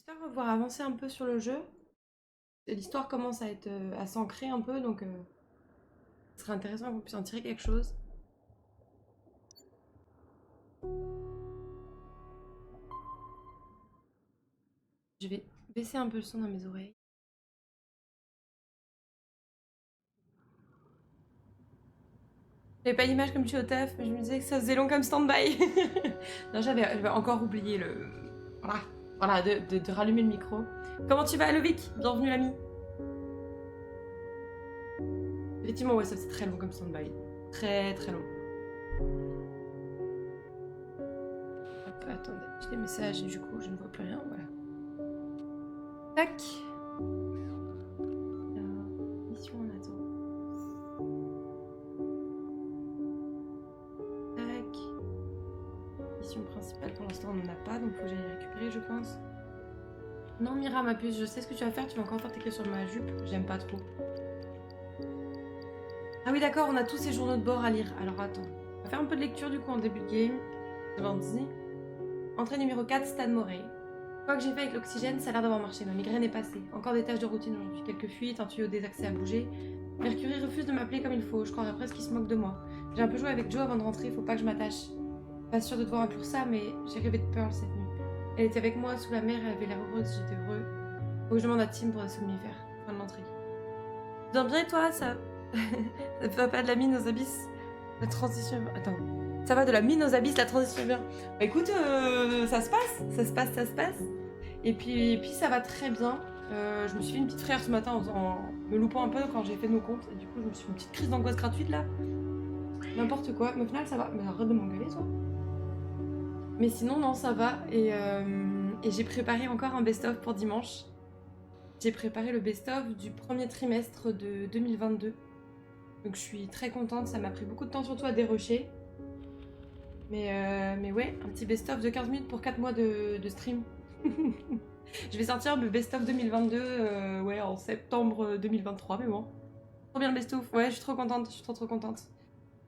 J'espère pouvoir avancer un peu sur le jeu. L'histoire commence à être à s'ancrer un peu, donc ce serait intéressant qu'on puisse en tirer quelque chose. Je vais baisser un peu le son dans mes oreilles. J'avais pas d'image comme tu es au taf, mais je me disais que ça faisait long comme stand-by. Non, j'avais encore oublié le... Voilà, de rallumer le micro. Comment tu vas, Lovic? Bienvenue, l'ami. Effectivement, ouais, ça c'est très long comme stand-by. Très très long. Hop, attendez, j'ai des messages et du coup je ne vois plus rien, voilà. Tac. Mission en attente. Tac. Mission principale pour l'instant on n'en a pas, donc faut que j'aille récupérer je pense. Non Mira ma puce, je sais ce que tu vas faire, tu vas encore faire tes clés sur ma jupe, j'aime pas trop. Ah oui d'accord, on a tous ces journaux de bord à lire, alors attends. On va faire un peu de lecture du coup en début de game. C'est vendredi. Entrée numéro 4, Stade Morey. Quoi que j'ai fait avec l'oxygène, ça a l'air d'avoir marché, ma migraine est passée. Encore des tâches de routine aujourd'hui, quelques fuites, un tuyau désaxé à bouger. Mercury refuse de m'appeler comme il faut, je croirais presque qu'il se moque de moi. J'ai un peu joué avec Joe avant de rentrer, faut pas que je m'attache. Pas sûre de devoir inclure ça, mais j'ai rêvé de Pearl cette nuit. Elle était avec moi sous la mer, elle avait l'air heureuse, j'étais heureux. Faut que je demande à Tim pour des somnifères. Fin de l'entrée. Bien bien et toi, ça... ça va pas de la mine aux abysses. La transition... Attends. Ça va de la mine aux abysses, la transition est bien. Bah écoute, ça se passe, ça se passe, ça se passe. Et puis ça va très bien. Je me suis fait une petite frayeur ce matin en me loupant un peu quand j'ai fait nos comptes. Et du coup, je me suis fait une petite crise d'angoisse gratuite là. N'importe quoi. Mais au final, ça va. Mais arrête de m'engueuler, toi. Mais sinon, non, ça va. Et j'ai préparé encore un best-of pour dimanche. J'ai préparé le best-of du premier trimestre de 2022. Donc je suis très contente. Ça m'a pris beaucoup de temps, surtout à dérocher. Mais ouais, un petit best-of de 15 minutes pour 4 mois de stream. Je vais sortir le best-of 2022 ouais, en septembre 2023, mais bon. Trop bien le best-of. Ouais, je suis trop contente, je suis trop contente.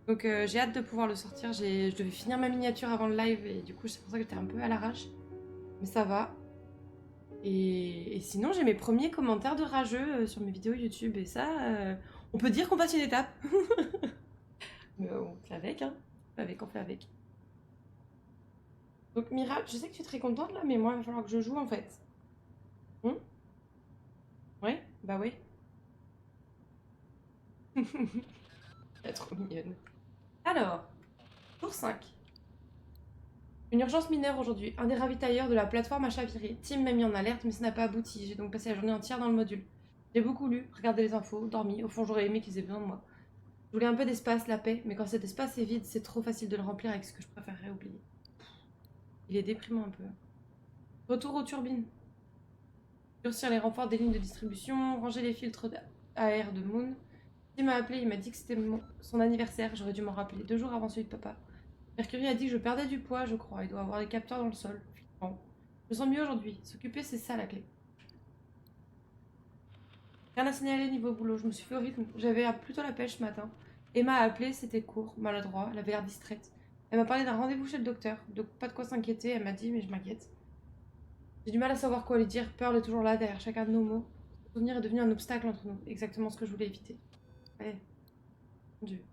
Donc j'ai hâte de pouvoir le sortir. Je devais finir ma miniature avant le live et du coup c'est pour ça que j'étais un peu à l'arrache. Mais ça va. Et sinon j'ai mes premiers commentaires de rageux sur mes vidéos YouTube et ça, on peut dire qu'on passe une étape. Mais on fait avec, hein. On fait avec, on fait avec. Donc Mira, je sais que tu es très contente là, mais moi il va falloir que je joue en fait. Hmm. Ouais, bah ouais. Elle est trop mignonne. Alors, tour 5. Une urgence mineure aujourd'hui. Un des ravitailleurs de la plateforme a chaviré. Tim m'a mis en alerte, mais ça n'a pas abouti. J'ai donc passé la journée entière dans le module. J'ai beaucoup lu, regardé les infos, dormi. Au fond, j'aurais aimé qu'ils aient besoin de moi. Je voulais un peu d'espace, la paix, mais quand cet espace est vide, c'est trop facile de le remplir avec ce que je préférerais oublier. Il est déprimant un peu. Retour aux turbines. Durcir les renforts des lignes de distribution, ranger les filtres d'AR de Moon. Tim m'a appelé, il m'a dit que c'était son anniversaire. J'aurais dû m'en rappeler 2 jours avant celui de papa. Mercury a dit que je perdais du poids, je crois. Il doit avoir des capteurs dans le sol. Bon. Je me sens mieux aujourd'hui. S'occuper, c'est ça la clé. Rien à signaler niveau boulot. Je me suis fait au rythme. J'avais plutôt la pêche ce matin. Emma a appelé, c'était court, maladroit. Elle avait l'air distraite. Elle m'a parlé d'un rendez-vous chez le docteur. Donc pas de quoi s'inquiéter. Elle m'a dit, mais je m'inquiète. J'ai du mal à savoir quoi lui dire. Pearl est toujours là derrière chacun de nos mots. Ce souvenir est devenu un obstacle entre nous. Exactement ce que je voulais éviter. Allez. Mon Dieu.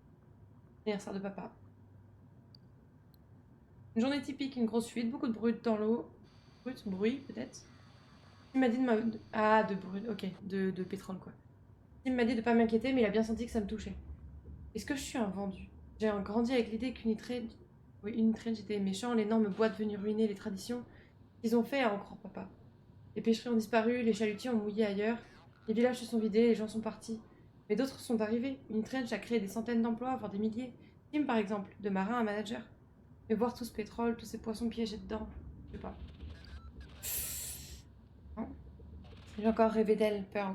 Anniversaire de papa. Une journée typique, une grosse fuite, beaucoup de brut dans l'eau. Bruit peut-être. Il m'a dit de Ah, de brut, ok, de pétrole quoi. Il m'a dit de pas m'inquiéter, mais il a bien senti que ça me touchait. Est-ce que je suis un vendu? J'ai grandi avec l'idée qu'Unitrade... Oui, Unitrade, j'étais méchant, l'énorme boîte venue ruiner les traditions. Ils ont fait à en croire papa. Les pêcheries ont disparu, les chalutiers ont mouillé ailleurs, les villages se sont vidés, les gens sont partis. Mais d'autres sont arrivés. Unitrade a créé des centaines d'emplois, voire des milliers. Tim, par exemple, de marin à manager. Mais voir tout ce pétrole, tous ces poissons piégés dedans, je sais pas. Hein. J'ai encore rêvé d'elle, Pearl.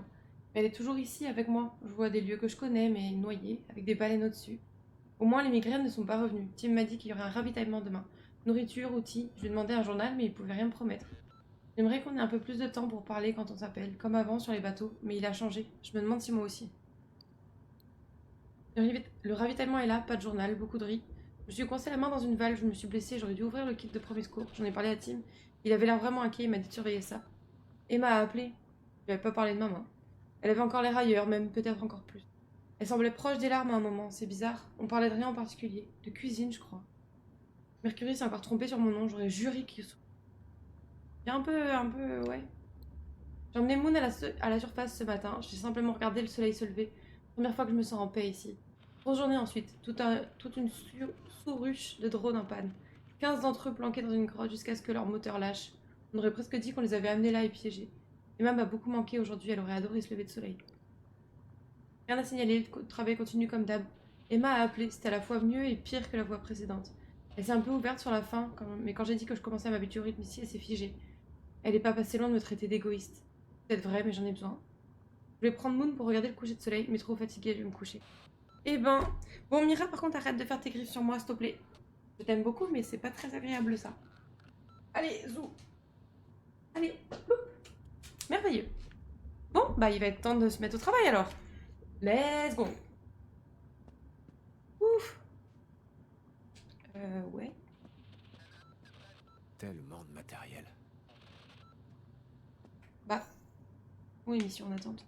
Mais elle est toujours ici avec moi. Je vois des lieux que je connais, mais noyés, avec des baleines au-dessus. Au moins, les migraines ne sont pas revenues. Tim m'a dit qu'il y aurait un ravitaillement demain. Nourriture, outils. Je lui ai demandé un journal, mais il pouvait rien me promettre. J'aimerais qu'on ait un peu plus de temps pour parler quand on s'appelle, comme avant sur les bateaux, mais il a changé. Je me demande si moi aussi. Le ravitaillement est là, pas de journal, beaucoup de riz. Je me suis coincé la main dans une valve, je me suis blessée, j'aurais dû ouvrir le kit de premier secours. J'en ai parlé à Tim. Il avait l'air vraiment inquiet, il m'a dit de surveiller ça. Emma a appelé. Je lui avais pas parlé de maman. Elle avait encore l'air ailleurs, même peut-être encore plus. Elle semblait proche des larmes à un moment, c'est bizarre. On parlait de rien en particulier. De cuisine, je crois. Mercury s'est encore trompé sur mon nom, j'aurais juré qu'il... Il y a ouais. J'ai emmené Moon à la surface ce matin. J'ai simplement regardé le soleil se lever. Première fois que je me sens en paix ici. Grosse journée ensuite. Toute une sous-ruche de drones en panne. 15 d'entre eux planqués dans une grotte jusqu'à ce que leur moteur lâche. On aurait presque dit qu'on les avait amenés là et piégés. Emma m'a beaucoup manqué aujourd'hui, elle aurait adoré se lever de soleil. Rien à signaler, le travail continue comme d'hab. Emma a appelé, c'était à la fois mieux et pire que la fois précédente. Elle s'est un peu ouverte sur la fin, mais quand j'ai dit que je commençais à m'habituer au rythme ici, elle s'est figée. Elle n'est pas passée loin de me traiter d'égoïste. Peut-être vrai, mais j'en ai besoin. Je vais prendre Moon pour regarder le coucher de soleil, mais trop fatiguée, je vais me coucher. Eh ben... Bon, Mira, par contre, arrête de faire tes griffes sur moi, s'il te plaît. Je t'aime beaucoup, mais c'est pas très agréable, ça. Allez, zou. Allez, boum. Merveilleux. Bon, bah il va être temps de se mettre au travail, alors. Let's go. Ouf. Ouais. Tellement de matériel. Bah. Oui, mission en attente.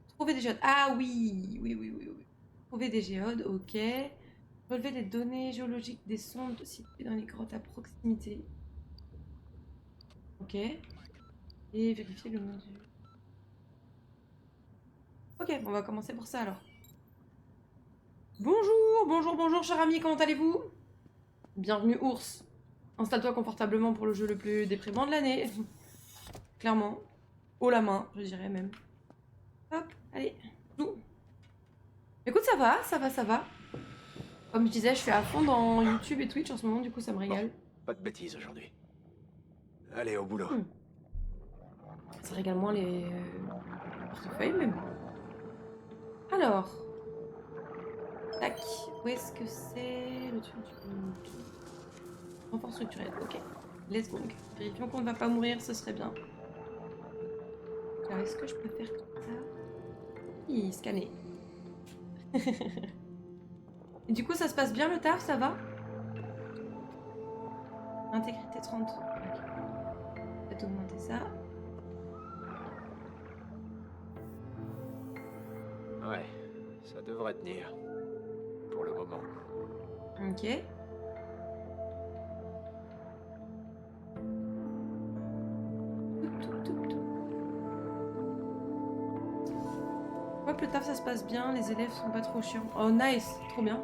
Trouver des géodes. Ah oui. Trouver des géodes, ok. Relever des données géologiques des sondes situées dans les grottes à proximité. Ok. Et vérifier le module. Ok, on va commencer pour ça alors. Bonjour, cher ami, comment allez-vous? Bienvenue, ours. Installe-toi confortablement pour le jeu le plus déprimant de l'année. Clairement. Haut la main, je dirais même. Hop, allez, tout. Écoute, ça va. Comme je disais, je suis à fond dans YouTube et Twitch en ce moment, du coup ça me régale. Bon, pas de bêtises aujourd'hui. Allez, au boulot. Ça régale moins les portefeuilles, mais bon. Alors. Tac. Où est-ce que c'est le truc du... Renfort structurel, ok. Let's go. Vérifions qu'on ne va pas mourir, ce serait bien. Alors, est-ce que je peux faire comme ça? Scanner. Et du coup, ça se passe bien le taf, ça va? Intégrité 30. Ok. Peut-être augmenter ça. Ouais, ça devrait tenir. Pour le moment. Ok. Hop, le taf ça se passe bien, les élèves sont pas trop chiants. Oh nice, trop bien.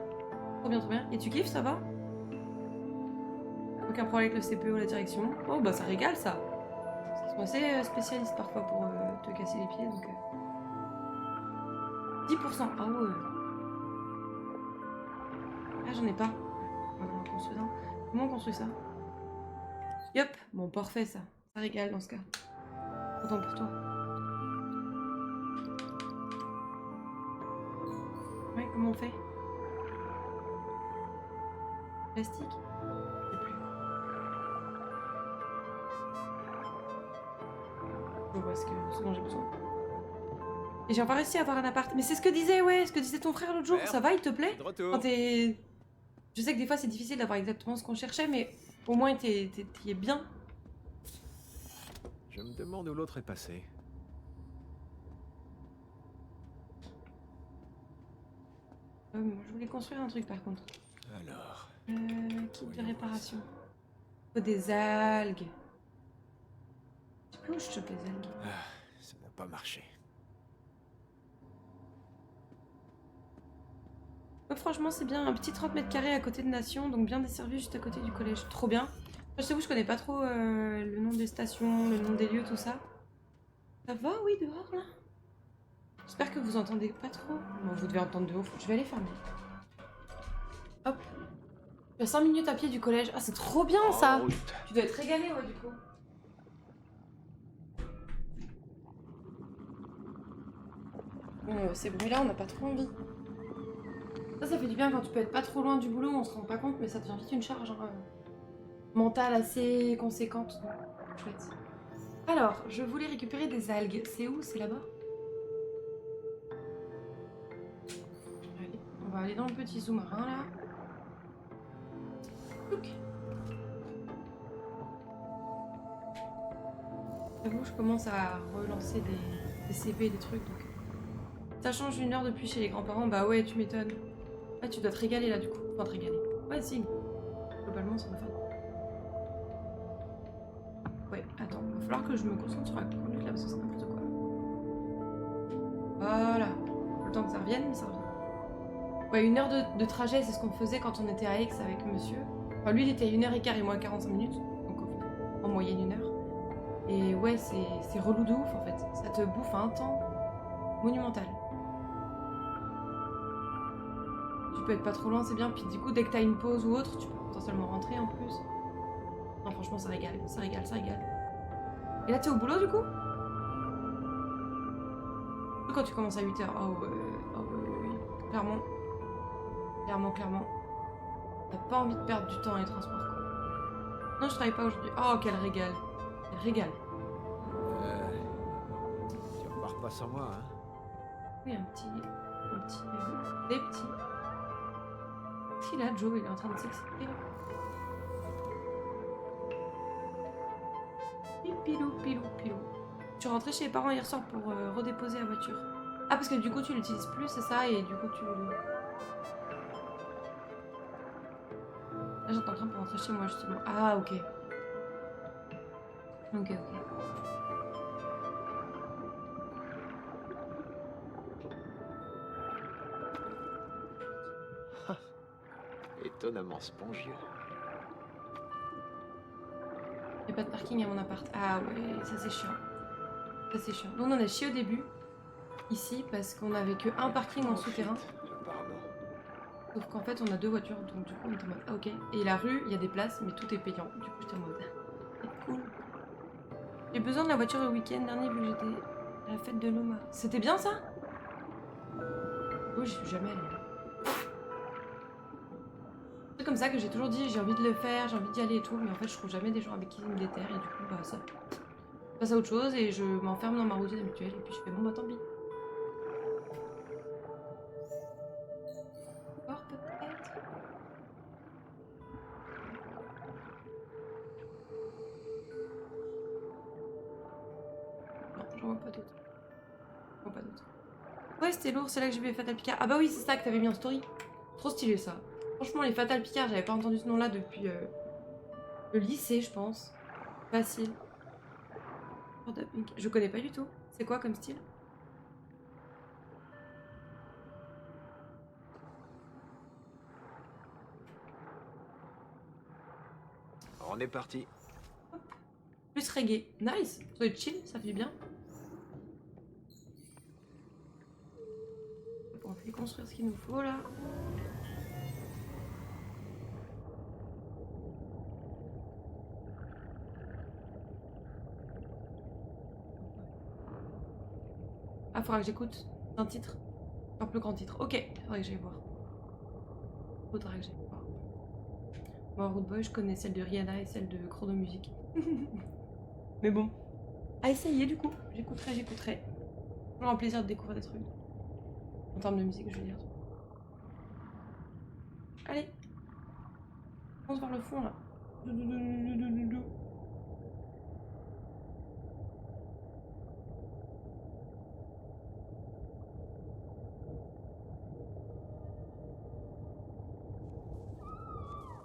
Trop bien. Et tu kiffes, ça va? Aucun problème avec le CPE ou la direction. Oh bah ça régale ça. Ils sont assez spécialistes parfois pour te casser les pieds donc... 10%, ah ouais. Ah j'en ai pas. On en construit un. Comment on construit ça? Yop, bon parfait ça. Ça régale dans ce cas. Content pour toi. Ouais, comment on fait? Plastique? Je sais plus. Je vois ce dont j'ai besoin. Et j'ai enfin réussi à avoir un appart. Mais c'est ce que disait, ouais, ce que disait ton frère l'autre jour. Merde. Ça va, il te plaît? De retour. Quand t'es... Je sais que des fois c'est difficile d'avoir exactement ce qu'on cherchait, mais au moins t'y es bien. Je me demande où l'autre est passé. Moi, je voulais construire un truc par contre. Alors. Kit de réparation. Faut des algues. Je sais plus où je chope les algues. Ah, ça n'a pas marché. Franchement, c'est bien. Un petit 30 mètres carrés à côté de Nation, donc bien desservi juste à côté du collège. Trop bien. Je t'avoue, je connais pas trop le nom des stations, le nom des lieux, tout ça. Ça va, oui, dehors là? J'espère que vous entendez pas trop. Bon, vous devez entendre de ouf. Je vais aller fermer. Hop. Tu as 5 minutes à pied du collège. Ah, c'est trop bien ça! En route. Tu dois être régalé, ouais, du coup. Bon, ces bruits-là, on n'a pas trop envie. Ça fait du bien quand tu peux être pas trop loin du boulot, on se rend pas compte, mais ça devient vite une charge mentale assez conséquente. Chouette. Alors, je voulais récupérer des algues. C'est où? C'est là-bas? Allez, on va aller dans le petit sous-marin, là. Look. J'avoue, je commence à relancer des CP et des trucs, donc... Ça change 1 heure depuis chez les grands-parents, bah ouais, tu m'étonnes. Ouais, tu dois te régaler, là, du coup. Enfin, te régaler. Ouais, si. Globalement, ça doit faire... Ouais, attends, va falloir que je me concentre sur la conduite, là, parce que c'est n'importe quoi. Voilà. Le temps que ça revienne, mais ça revient. Ouais, 1 heure de trajet, c'est ce qu'on faisait quand on était à Aix avec monsieur. Enfin, lui, il était à 1h15 et moi à 45 minutes. Donc, en moyenne 1 heure. Et ouais, c'est relou de ouf, en fait. Ça te bouffe un temps monumental. Tu peux être pas trop loin, c'est bien. Puis du coup, dès que t'as une pause ou autre, tu peux potentiellement rentrer en plus. Non, franchement, ça régale. Ça régale, ça régale. Et là, t'es au boulot, du coup? Quand tu commences à 8h. Oh, ouais, oh, oui. Clairement. Clairement, clairement. T'as pas envie de perdre du temps dans les transports, quoi. Non, je travaille pas aujourd'hui. Oh, quel régal. Quel régal. Tu repars pas sans moi, hein? Oui, des petits. Si là, Joe, il est en train de s'exciter. Pilou, pilou, pilou. Tu es rentré chez les parents hier soir pour redéposer la voiture. Ah, parce que du coup, tu l'utilises plus, c'est ça? Et du coup, tu... Là, j'entends en train pour rentrer chez moi, justement. Ah, ok. Ok, ok. Étonnamment spongieux. Y'a pas de parking à mon appart. Ah ouais, ça c'est chiant. Ça c'est chiant. Nous, on en a chié au début, ici, parce qu'on avait que un parking en souterrain. Apparemment. Sauf qu'en fait, on a 2 voitures, donc du coup, on était en mode, ah ok. Et la rue, il y a des places, mais tout est payant. Du coup, j'étais en mode, c'est cool. J'ai besoin de la voiture le week-end dernier, vu que j'étais à la fête de Luma. C'était bien, ça? Oui, j'y suis jamais allée. C'est comme ça que j'ai toujours dit, j'ai envie de le faire, j'ai envie d'y aller et tout, mais en fait, je trouve jamais des gens avec qui me déterre, et du coup, bah, ça passe à autre chose, et je m'enferme dans ma routine habituelle, et puis je fais, bon, bah, tant pis. Or, peut-être. Non, j'en vois pas d'autres. J'en vois pas d'autres. Ouais, c'était lourd, c'est là que j'ai vu les Fatal Picard. Ah bah oui, c'est ça que t'avais mis en story. Trop stylé, ça. Franchement, les Fatal Picard, j'avais pas entendu ce nom-là depuis le lycée, je pense. Facile. Je connais pas du tout. C'est quoi comme style? On est parti. Hop. Plus reggae. Nice. Ça doit être chill, ça fait du bien. Bon, on fait construire ce qu'il nous faut là. Ah, faudra que j'écoute un titre. Un plus grand titre. Ok, faudrait que j'aille voir. Faudra que j'aille voir. Moi, Root Boy, je connais celle de Rihanna et celle de Chrono Music. Mais bon. À essayer du coup. J'écouterai. Toujours un plaisir de découvrir des trucs. En termes de musique, je veux dire. Allez. On se vers le fond là.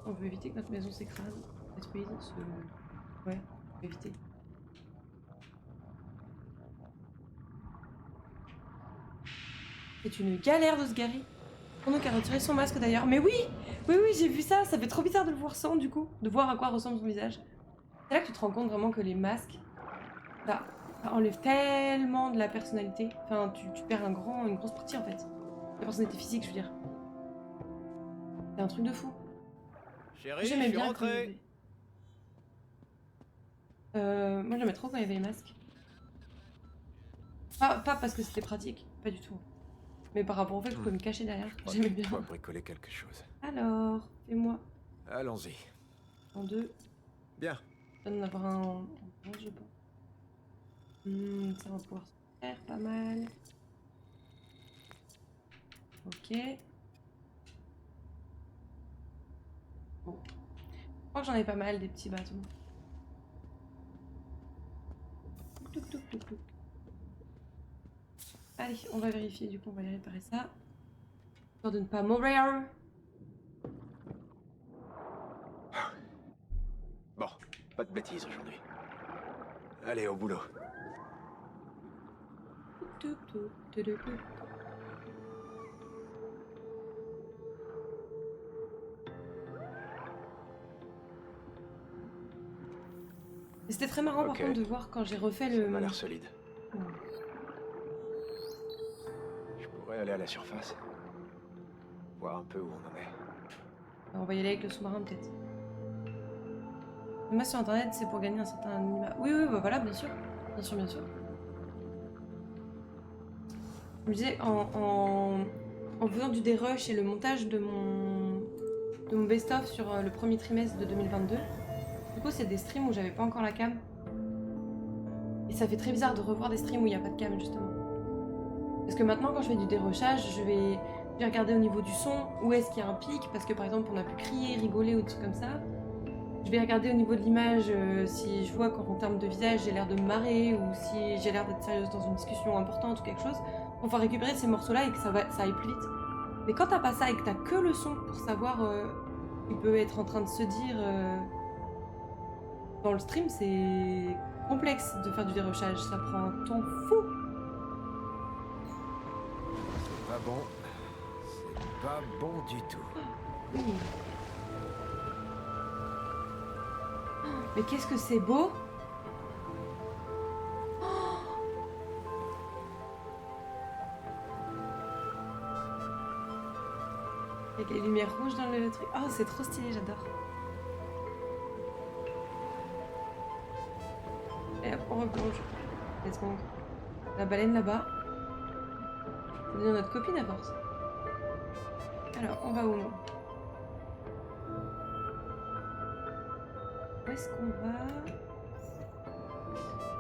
On veut éviter que notre maison s'écrase, détruise, Ouais, on peut éviter. C'est une galère de se garer. Chrono qui a retiré son masque d'ailleurs. Mais oui, j'ai vu ça. Ça fait trop bizarre de le voir sans du coup. De voir à quoi ressemble son visage. C'est là que tu te rends compte vraiment que les masques, ça enlève tellement de la personnalité. Enfin, tu perds une grosse partie en fait. La personnalité physique, je veux dire. C'est un truc de fou. Chérie, J'aimais je suis bien rentré. moi j'aimais trop quand il y avait les masques. Pas parce que c'était pratique, pas du tout. Mais par rapport au fait que je pouvais me cacher derrière, j'aimais bien. On va bricoler quelque chose. Alors, fais-moi Allons-y. en 2. Bien. Ça va en avoir un en bronze, je pense. Ça va pouvoir se faire pas mal. Ok. Bon. Je crois que j'en ai pas mal des petits bâtons. Allez, on va vérifier, du coup, on va aller réparer ça. Histoire de ne pas mourir. Bon, pas de bêtises aujourd'hui. Allez, au boulot. Et c'était très marrant par Ok. contre de voir quand j'ai refait Ça le... m'a l'air solide. Ouais. Je pourrais aller à la surface. Voir un peu où on en est. On va y aller avec le sous-marin peut-être. Moi sur internet c'est pour gagner un certain anonymat. Oui, oui, bah voilà, bien sûr. Bien sûr, bien sûr. Je me disais, en faisant du dérush et le montage de mon best-of sur le premier trimestre de 2022, du coup c'est des streams où j'avais pas encore la cam. Et ça fait très bizarre de revoir des streams où il n'y a pas de cam justement. Parce que maintenant quand je fais du dérushage, je vais regarder au niveau du son où est-ce qu'il y a un pic, parce que par exemple on a pu crier, rigoler ou des trucs comme ça. Je vais regarder au niveau de l'image si je vois qu'en termes de visage j'ai l'air de me marrer ou si j'ai l'air d'être sérieuse dans une discussion importante ou quelque chose, pour pouvoir récupérer ces morceaux-là et que ça aille plus vite. Mais quand t'as pas ça et que t'as que le son pour savoir ce qu'il peut être en train de se dire dans le stream, c'est complexe de faire du dérochage, ça prend un temps fou. C'est pas bon. C'est pas bon du tout. Oui. Mais qu'est-ce que c'est beau! Avec les lumières rouges dans le truc. Oh, c'est trop stylé, j'adore. Et hop, on replonge. Let's go. La baleine là-bas. Ça devient notre copine à force. Alors, on va où? Où est-ce qu'on va?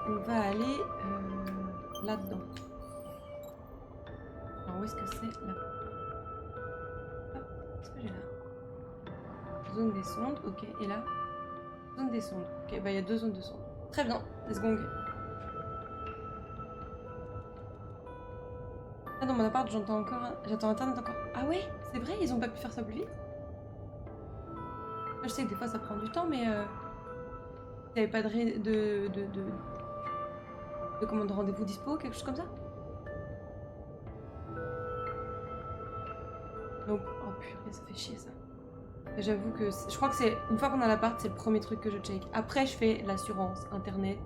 On va aller là-dedans. Alors, où est-ce que c'est? Là. Hop, qu'est-ce que j'ai là? Zone des sondes, ok. Et là? Zone des sondes. Ok, bah il y a deux zones de sondes. Très bien, let's go. Ah, dans mon appart, j'entends Internet encore. Ah ouais, c'est vrai, ils ont pas pu faire ça plus vite? Moi, je sais que des fois ça prend du temps, mais il n'y avait pas de rendez-vous dispo, quelque chose comme ça? Donc, oh purée, ça fait chier ça. Et j'avoue que je crois que c'est une fois qu'on a l'appart, c'est le premier truc que je check. Après, je fais l'assurance internet,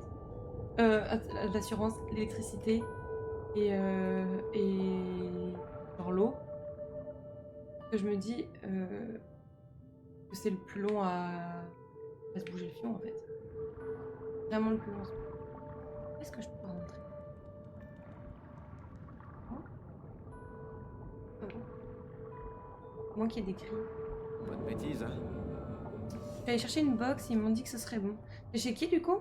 l'assurance, l'électricité et genre l'eau. Que je me dis que c'est le plus long à se bouger le fion en fait. Vraiment le plus long. Est-ce que je peux rentrer? Non. Ah bon. Moins qu'il y ait des cris. Pas de bêtises, hein. Je suis allée chercher une box, ils m'ont dit que ce serait bon. Et chez qui du coup?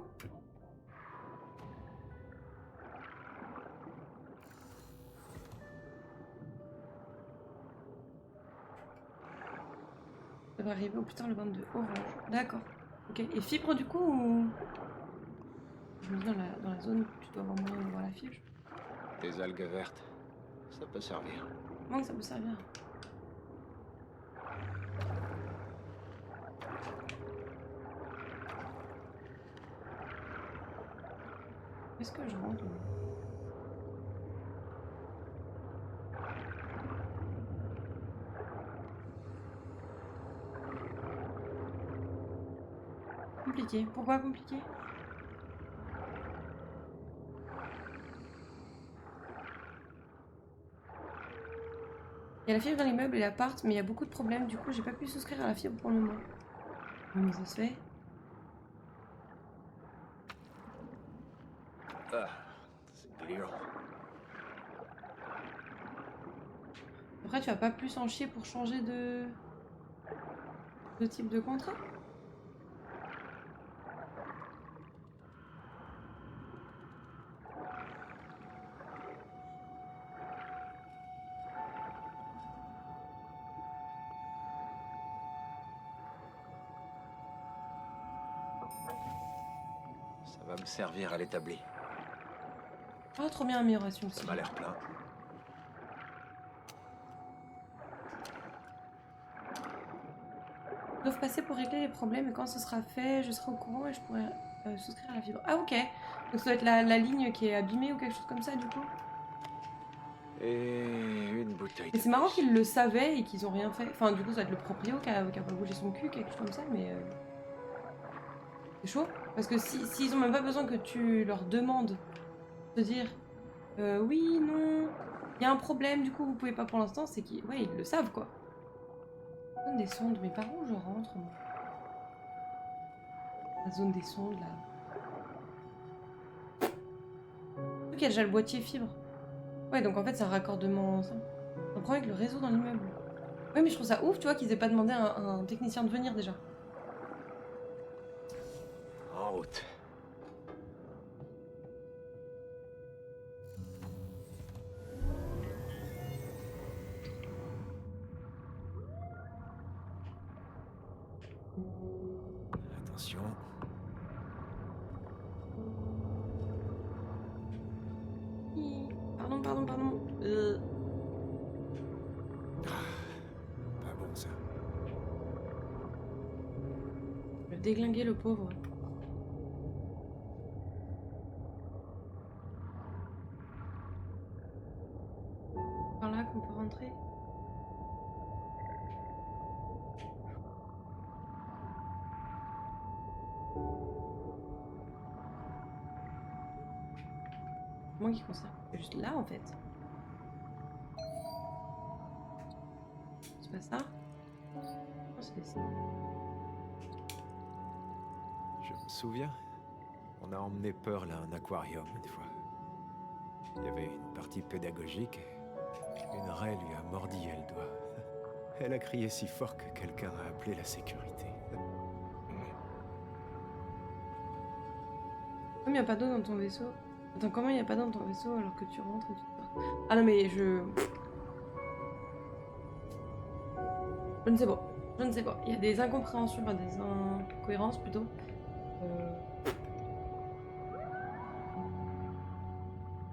Ça va arriver au plus tard le 22. Orange. D'accord. Ok. Et fibre du coup ou... Je me dis dans la zone, tu dois avoir moyen de voir la fibre. Des algues vertes. Ça peut servir. Moi, ça peut servir. Est-ce que je rentre? Compliqué. Pourquoi compliqué? Il y a la fibre dans l'immeuble et l'appart, mais il y a beaucoup de problèmes. Du coup, j'ai pas pu souscrire à la fibre pour le moment. Comment ça se fait? Ah, c'est délirant. Après, tu vas pas plus en chier pour changer de type de contrat? Ça va me servir à l'établi. Oh, trop bien, amélioration aussi. Ça m'a l'air plein. Ils doivent passer pour régler les problèmes et quand ce sera fait, je serai au courant et je pourrai souscrire à la fibre. Ah, ok. Donc ça doit être la ligne qui est abîmée ou quelque chose comme ça, du coup. Et une bouteille Mais de c'est marrant nuit. qu'ils le savaient et qu'ils ont rien fait. Enfin, du coup, ça doit être le proprio qui a pas bougé son cul, quelque chose comme ça, mais... C'est chaud. Parce que s'ils ont même pas besoin que tu leur demandes de dire oui, non, il y a un problème, du coup, vous pouvez pas pour l'instant, c'est qu'ils ouais, ils le savent, quoi. Zone des sondes, mais par où je rentre, moi? La zone des sondes, là. Surtout qu'il y a déjà le boîtier fibre. Ouais, donc en fait, c'est un raccordement simple. Un problème avec le réseau dans l'immeuble. Ouais, mais je trouve ça ouf, tu vois, qu'ils aient pas demandé à un technicien de venir, déjà. En route. Attention. Pardon, pardon, pardon. Pas bon ça. Le déglinguer, le pauvre. Par là qu'on peut rentrer. Moi qui conserve. C'est juste là, en fait. C'est pas ça? Non, c'est ça. Je me souviens, on a emmené Pearl à un aquarium une fois. Il y avait une partie pédagogique et une raie lui a mordi le doigt. Elle a crié si fort que quelqu'un a appelé la sécurité. Comme il n'y a pas d'eau dans ton vaisseau. Attends, comment il n'y a pas d'eau dans ton vaisseau alors que tu rentres et tu pars? Ah non, mais je. Je ne sais pas. Je ne sais pas. Il y a des incompréhensions, enfin des incohérences plutôt.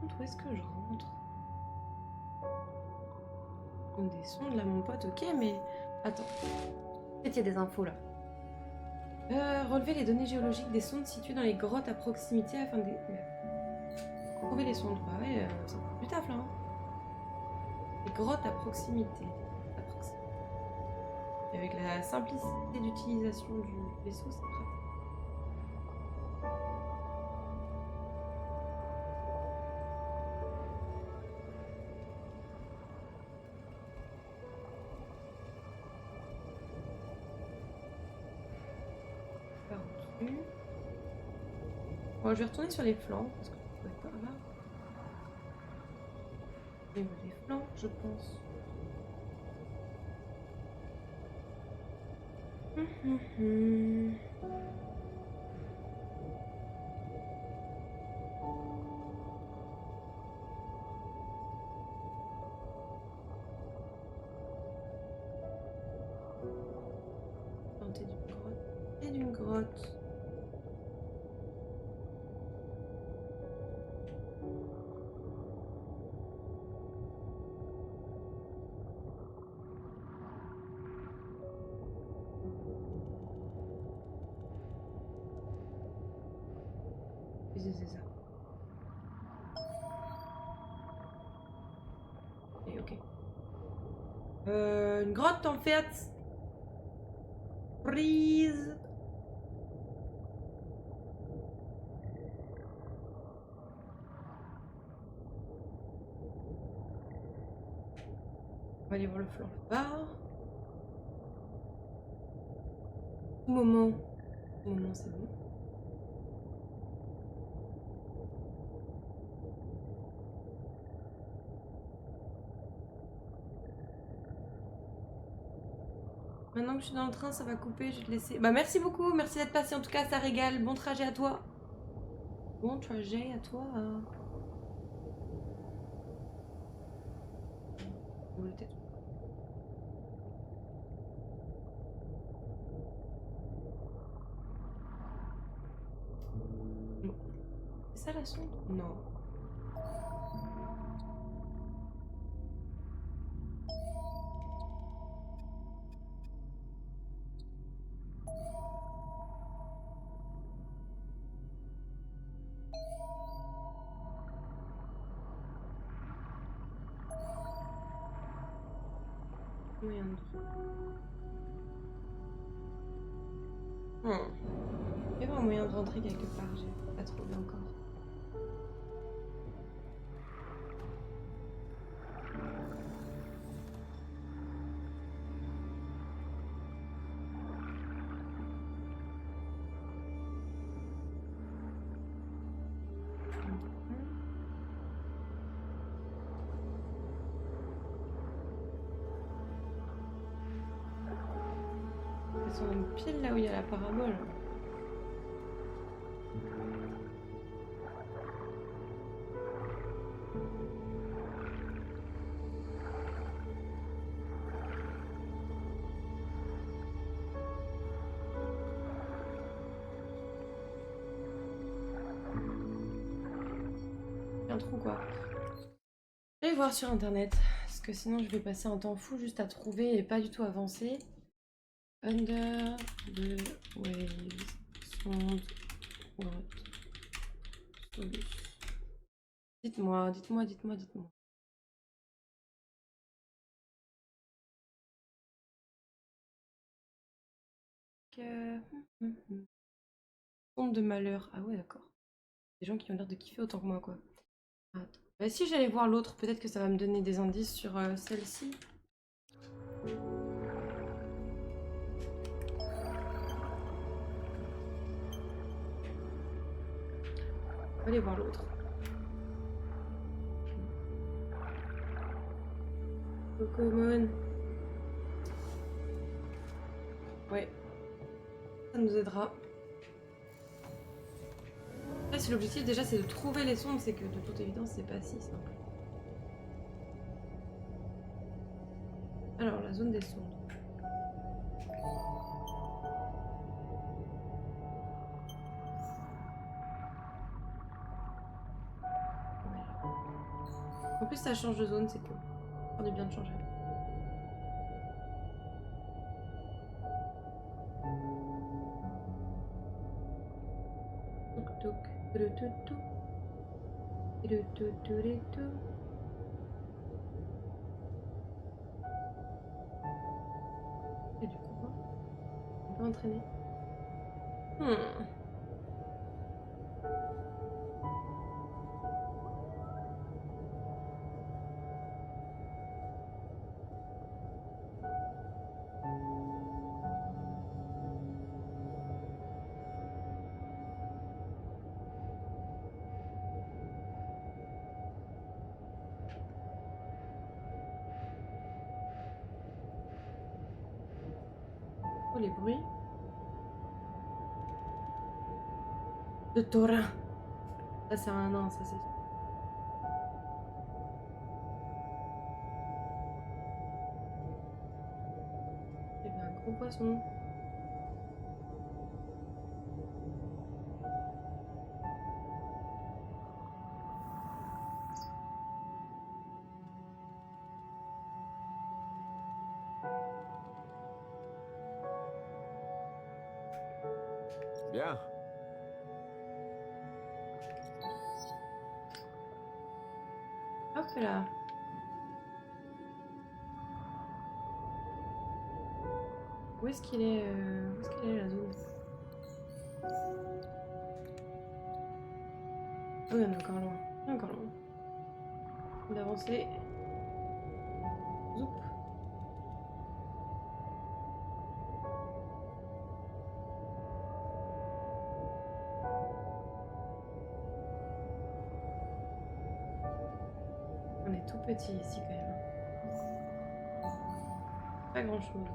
Où est-ce que je rentre? Comme des sondes là, mon pote, ok, mais. Attends. Peut-être il y a des infos là. Relever les données géologiques des sondes situées dans les grottes à proximité afin de. Trouver les sondes. Bah ouais, ça prend du taf là. Hein. Les grottes à proximité. À proximité. Et avec la simplicité d'utilisation du vaisseau, c'est pratique. Par au-dessus. Bon, je vais retourner sur les flancs parce que je peux être par là. Au niveau des flancs, je pense. Tenter d'une grotte. Et d'une grotte. Oui, c'est ça. Et ok. Une grotte en fait. Prise. On va aller voir le flanc là-bas. Tout moment. Tout moment, c'est bon. Maintenant que je suis dans le train, ça va couper, je vais te laisser. Bah merci beaucoup, merci d'être passé. En tout cas, ça régale. Bon trajet à toi. Bon trajet à toi. Bon, le tête. Bon. C'est ça la sonde? Non. Moyen de... Il y avait un moyen de rentrer quelque part, j'ai pas trouvé encore. Elles sont pile là où il y a la parabole. Un trou quoi. Je vais voir sur internet, parce que sinon je vais passer un temps fou juste à trouver et pas du tout avancer. Under the waves, sound, what? Dites-moi, dites-moi, dites-moi, dites-moi. Sonde de malheur. Ah ouais, d'accord. Des gens qui ont l'air de kiffer autant que moi, quoi. Attends. Bah, si j'allais voir l'autre, peut-être que ça va me donner des indices sur celle-ci. On va aller voir l'autre. Pokémon. Ouais. Ça nous aidera. Là, si l'objectif déjà c'est de trouver les sondes, c'est que de toute évidence c'est pas si simple. Alors, la zone des sondes. En plus, ça change de zone, c'est cool. On est bien de changer. Toc toc. Le tout tout. Et le tout tout les tout. Et du coup, on peut entraîner. Oh, les bruits. De taurin. Ça, c'est un nain, ça, c'est... Il y avait un gros poisson. Bien. Hop là. Où est-ce qu'il est, où est-ce qu'elle est la zone? Ah oui, on est encore loin. On est encore loin. On va avancer. Zoup. On est tout petit ici quand même. Pas grand chose.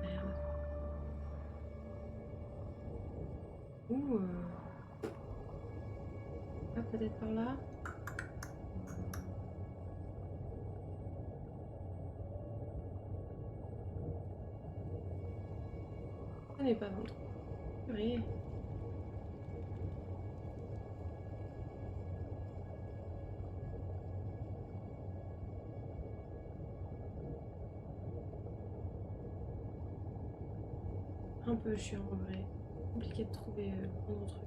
Merde. Ouh. Ah, peut-être par là. n'est pas vendre. Purée. Un peu chiant en vrai. Compliqué de trouver le bon truc.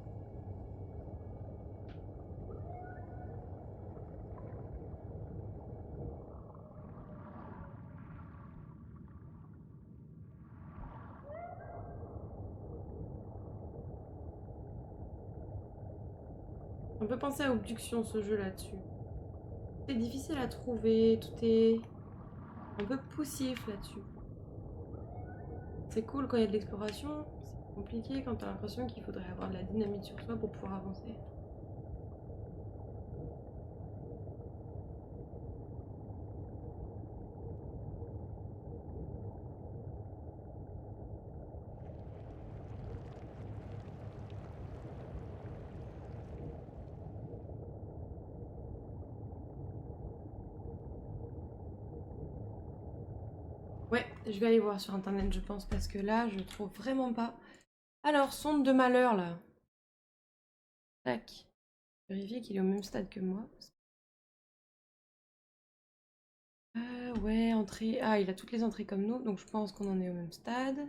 On peut penser à Obduction ce jeu là-dessus. C'est difficile à trouver, tout est un peu poussif là-dessus. C'est cool quand il y a de l'exploration, c'est compliqué quand t'as l'impression qu'il faudrait avoir de la dynamite sur soi pour pouvoir avancer. Ouais, je vais aller voir sur internet, je pense, parce que là, je trouve vraiment pas. Alors, sonde de malheur, là. Tac. Vérifier qu'il est au même stade que moi. Ouais, entrée. Ah, il a toutes les entrées comme nous, donc je pense qu'on en est au même stade.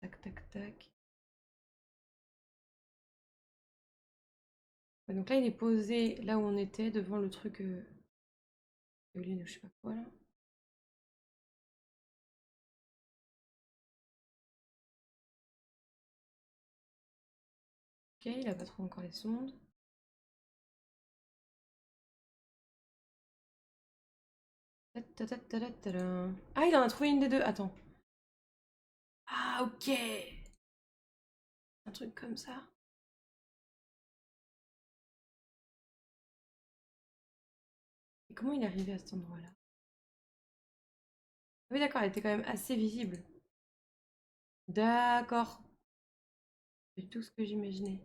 Tac, tac, tac. Ouais, donc là, il est posé là où on était, devant le truc éolien ou je sais pas quoi, là. Ok, il a pas trop encore les sondes. Ah, il en a trouvé une des deux. Attends. Ah, ok. Un truc comme ça. Et comment il est arrivé à cet endroit-là? Ah oui, d'accord, elle était quand même assez visible. D'accord. C'est tout ce que j'imaginais.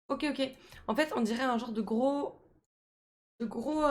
Ok, ok. En fait, on dirait un genre de gros... De gros...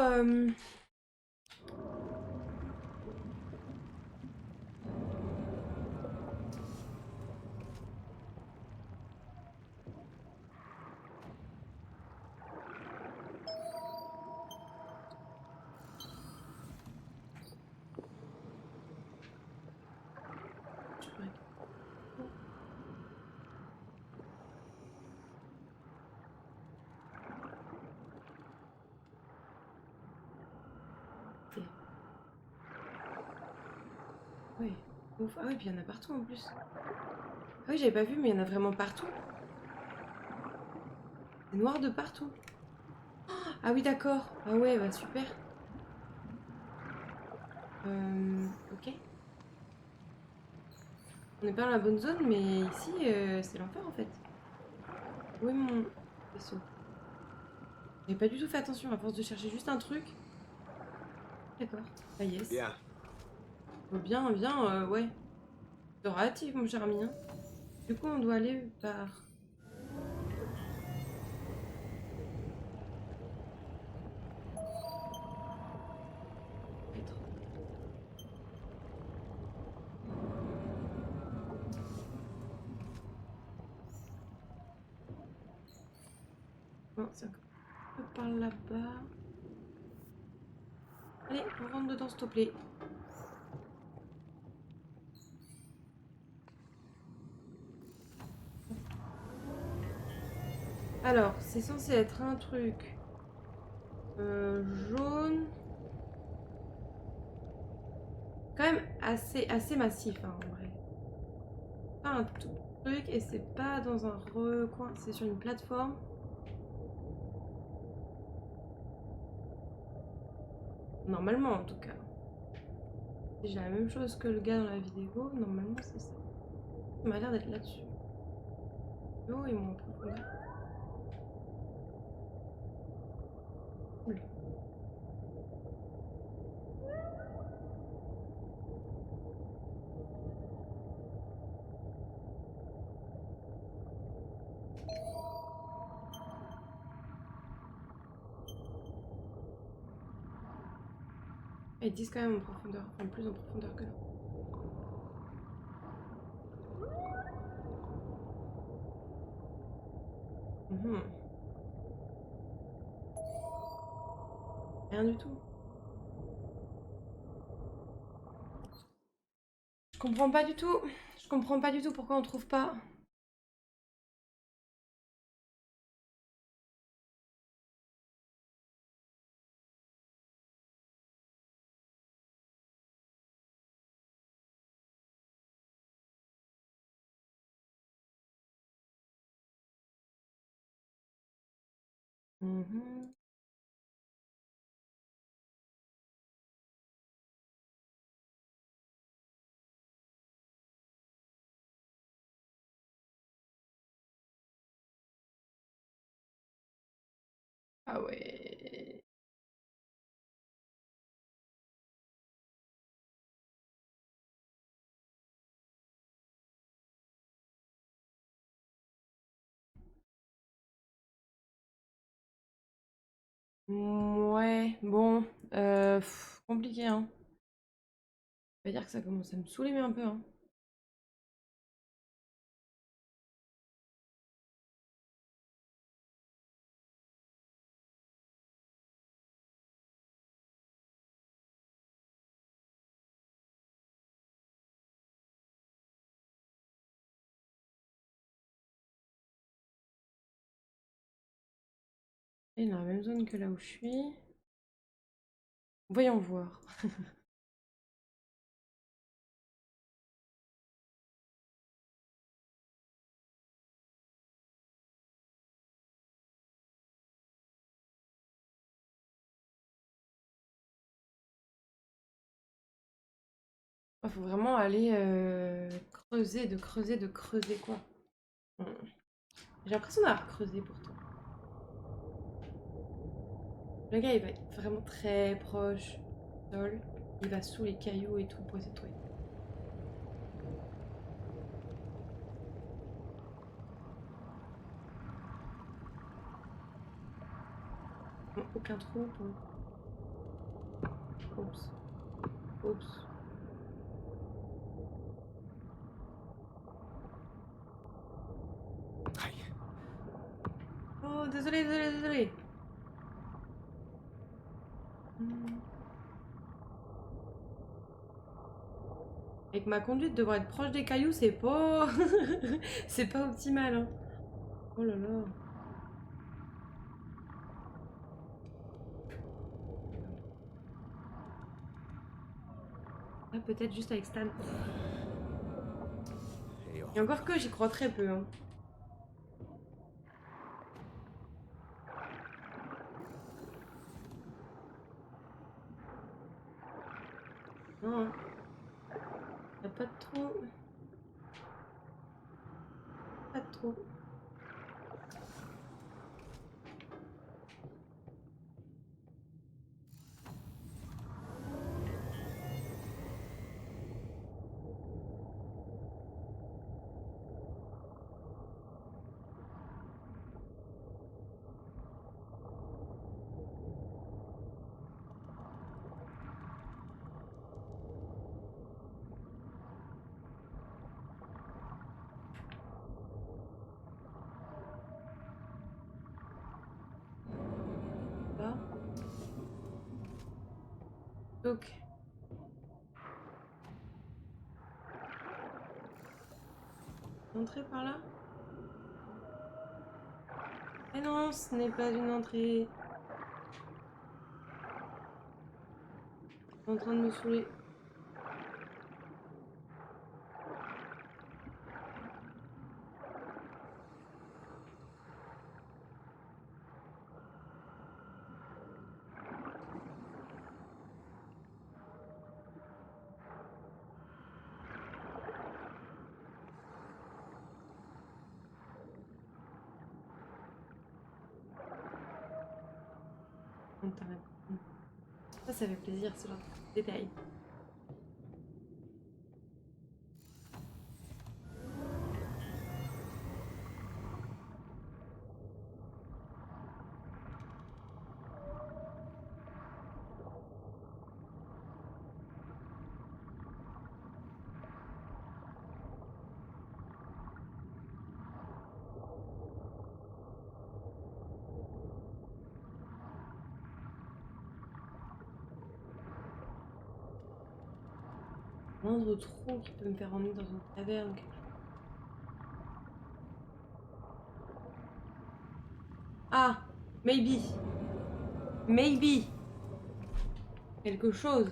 Ok. Oui. Ouf. Ah oui, puis il y en a partout en plus. Ah oui, j'avais pas vu, mais il y en a vraiment partout. C'est noir de partout. Ah oui, d'accord. Ah ouais, bah super. Ok. On n'est pas dans la bonne zone, mais ici, c'est l'enfer en fait. Où est mon vaisseau? J'ai pas du tout fait attention à force de chercher juste un truc. D'accord. Ah yes. Bien. Oh, bien, bien, ouais. C'est relatif, mon cher ami. Hein. Du coup, on doit aller par... Non, c'est encore un peu par là-bas. Allez, on rentre dedans, s'il te plaît. Alors, c'est censé être un truc jaune. Quand même assez massif, hein, en vrai. Pas un tout truc, et c'est pas dans un recoin, c'est sur une plateforme. Normalement, en tout cas. Si j'ai la même chose que le gars dans la vidéo, normalement, c'est ça. Ça m'a l'air d'être là-dessus. L'eau est moins profondeur. Cool. Ils disent quand même en profondeur, enfin plus en profondeur que là. Mhm. Rien du tout. Je comprends pas du tout. Je comprends pas du tout pourquoi on trouve pas. Mhm. Ah ouais. Ouais, bon, compliqué, hein. Je vais dire que ça commence à me saouler mais un peu, hein. Et dans la même zone que là où je suis. Voyons voir. Il faut vraiment aller creuser, de creuser, de creuser, quoi. Hmm. J'ai l'impression d'avoir creusé pourtant. Le gars, il va être vraiment très proche du sol. Il va sous les cailloux et tout pour essayer de trouver. Aucun trou pour le coup. Oups. Oups. Aïe. Oh, désolé, désolé, désolé. Hmm. Avec ma conduite, devoir être proche des cailloux, c'est pas... c'est pas optimal, hein. Oh là là. Ah, peut-être juste avec Stan. Et Et encore que replonge. j'y crois très peu, hein. Non, hein. Y a pas de trou. Pas de trou. Là. Donc, l'entrée par là? Mais non, ce n'est pas une entrée. C'est en train de me saouler. On t'arrête. Ça fait plaisir, ce genre de détail. moindre trou qui peut me faire emmener dans une taverne. Ah, maybe. Maybe. Quelque chose.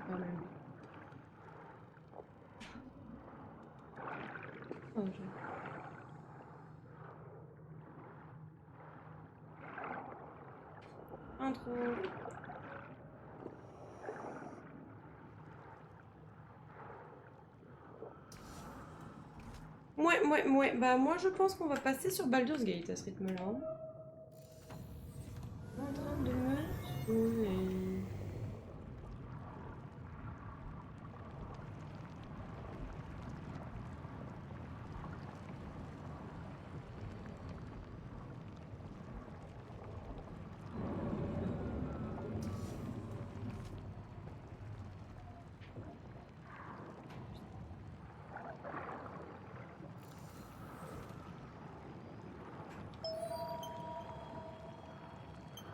Quand même. Oh, un trou. Ouais. Bah moi je pense qu'on va passer sur Baldur's Gate à ce rythme-là. En train de me sauver.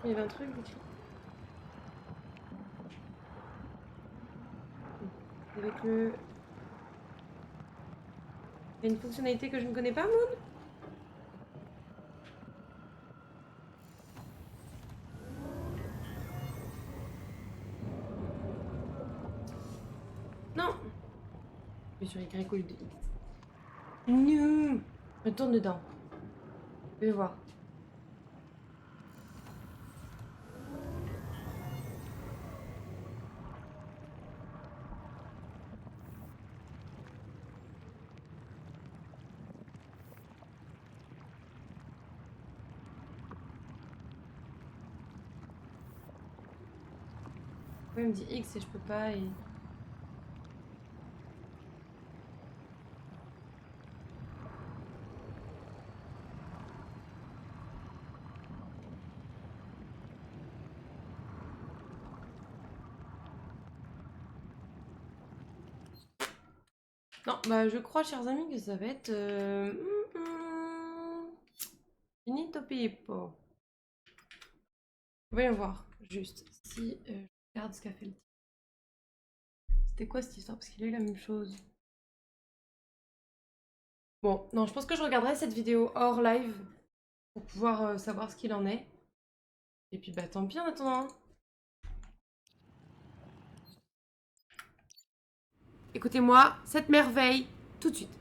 Il y avait un truc dessus. Avec le... Il y a une fonctionnalité que je ne connais pas, Moon? Non. Je suis sur Y ou X. Non. Retourne dedans. Je vais voir. Ouais, il me dit X et je peux pas et... Non, bah je crois, chers amis, que ça va être... Finito Pippo. Voyons voir, juste, si je regarde ce qu'a fait le type. C'était quoi cette histoire? Parce qu'il a eu la même chose. Bon, non, je pense que je regarderai cette vidéo hors live pour pouvoir savoir ce qu'il en est. Et puis bah tant pis en attendant. Écoutez-moi, cette merveille, tout de suite.